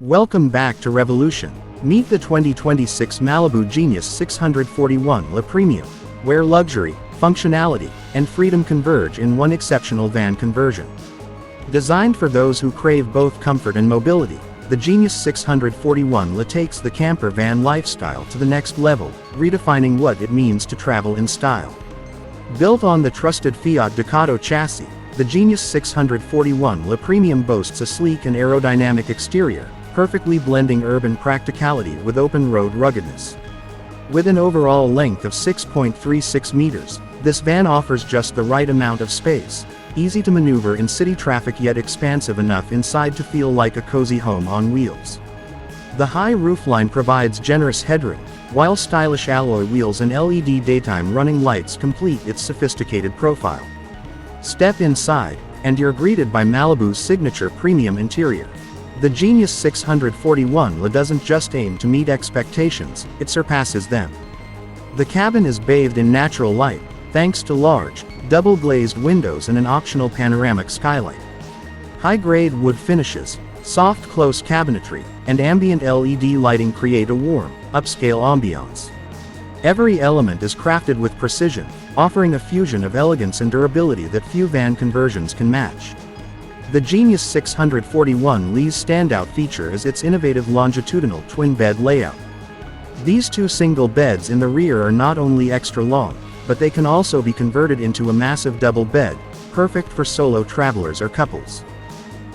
Welcome back to Revolution. Meet the 2026 Malibu Genius 641 Le Premium, where luxury, functionality, and freedom converge in one exceptional van conversion. Designed for those who crave both comfort and mobility, the Genius 641 Le takes the camper van lifestyle to the next level, redefining what it means to travel in style. Built on the trusted Fiat Ducato chassis, the Genius 641 Le Premium boasts a sleek and aerodynamic exterior, perfectly blending urban practicality with open-road ruggedness. With an overall length of 6.36 meters, this van offers just the right amount of space, easy to maneuver in city traffic yet expansive enough inside to feel like a cozy home on wheels. The high roofline provides generous headroom, while stylish alloy wheels and LED daytime running lights complete its sophisticated profile. Step inside, and you're greeted by Malibu's signature premium interior. The Genius 641 Le doesn't just aim to meet expectations, it surpasses them. The cabin is bathed in natural light, thanks to large, double-glazed windows and an optional panoramic skylight. High-grade wood finishes, soft close cabinetry, and ambient LED lighting create a warm, upscale ambiance. Every element is crafted with precision, offering a fusion of elegance and durability that few van conversions can match. The Genius 641 Le's standout feature is its innovative longitudinal twin-bed layout. These two single beds in the rear are not only extra long, but they can also be converted into a massive double bed, perfect for solo travelers or couples.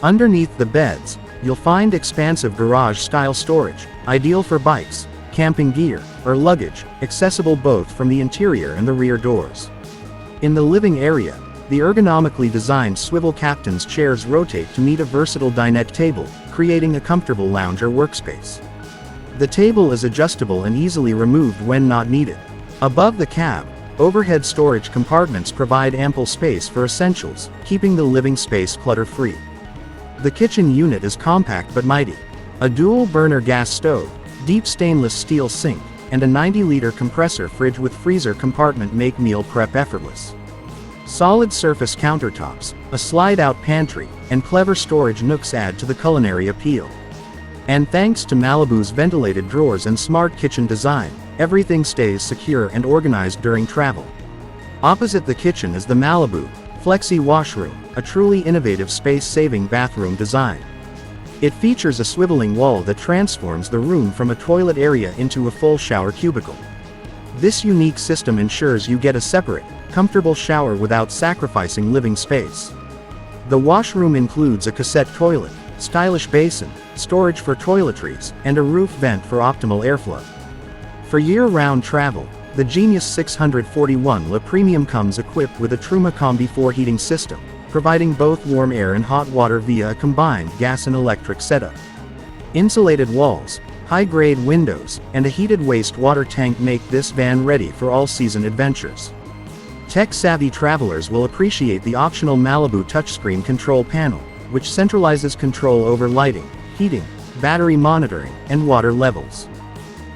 Underneath the beds, you'll find expansive garage-style storage, ideal for bikes, camping gear, or luggage, accessible both from the interior and the rear doors. In the living area, the ergonomically designed swivel captain's chairs rotate to meet a versatile dinette table, creating a comfortable lounge or workspace. The table is adjustable and easily removed when not needed. Above the cab, overhead storage compartments provide ample space for essentials, keeping the living space clutter-free. The kitchen unit is compact but mighty. A dual-burner gas stove, deep stainless steel sink, and a 90-liter compressor fridge with freezer compartment make meal prep effortless. Solid surface countertops, a slide-out pantry, and clever storage nooks add to the culinary appeal. And thanks to Malibu's ventilated drawers and smart kitchen design, everything stays secure and organized during travel. Opposite the kitchen is the Malibu Flexi Washroom, a truly innovative space-saving bathroom design. It features a swiveling wall that transforms the room from a toilet area into a full shower cubicle. This unique system ensures you get a separate, comfortable shower without sacrificing living space. The washroom includes a cassette toilet, stylish basin, storage for toiletries, and a roof vent for optimal airflow. For year-round travel, the Genius 641 Le Premium comes equipped with a Truma Combi 4 heating system, providing both warm air and hot water via a combined gas and electric setup. Insulated walls, high-grade windows, and a heated wastewater tank make this van ready for all-season adventures. Tech-savvy travelers will appreciate the optional Malibu touchscreen control panel, which centralizes control over lighting, heating, battery monitoring, and water levels.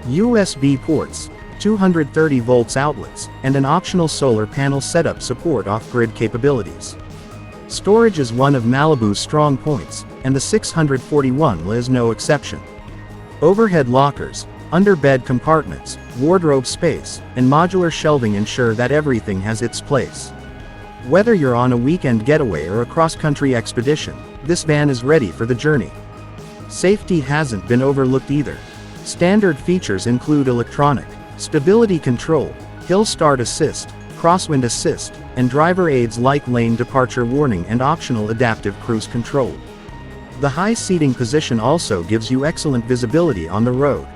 USB ports, 230 volts outlets, and an optional solar panel setup support off-grid capabilities. Storage is one of Malibu's strong points, and the 641 Le is no exception. Overhead lockers, under-bed compartments, wardrobe space, and modular shelving ensure that everything has its place. Whether you're on a weekend getaway or a cross-country expedition, this van is ready for the journey. Safety hasn't been overlooked either. Standard features include electronic stability control, hill start assist, crosswind assist, and driver aids like lane departure warning and optional adaptive cruise control. The high seating position also gives you excellent visibility on the road.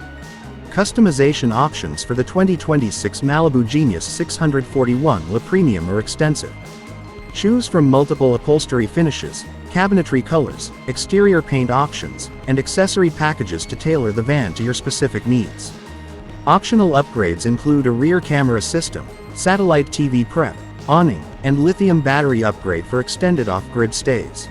Customization options for the 2026 Malibu Genius 641 Le Premium are extensive. Choose from multiple upholstery finishes, cabinetry colors, exterior paint options, and accessory packages to tailor the van to your specific needs. Optional upgrades include a rear camera system, satellite TV prep, awning, and lithium battery upgrade for extended off-grid stays.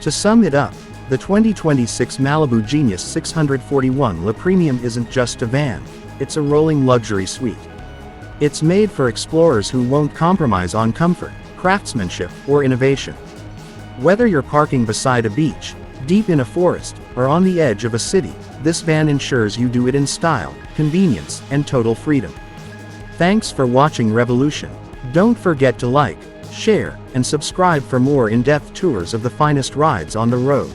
To sum it up, the 2026 Malibu Genius 641 Le Premium isn't just a van, it's a rolling luxury suite. It's made for explorers who won't compromise on comfort, craftsmanship, or innovation. Whether you're parking beside a beach, Deep in a forest, or on the edge of a city, this van ensures you do it in style, convenience, and total freedom. Thanks for watching Revolution. Don't forget to like, share, and subscribe for more in-depth tours of the finest rides on the road.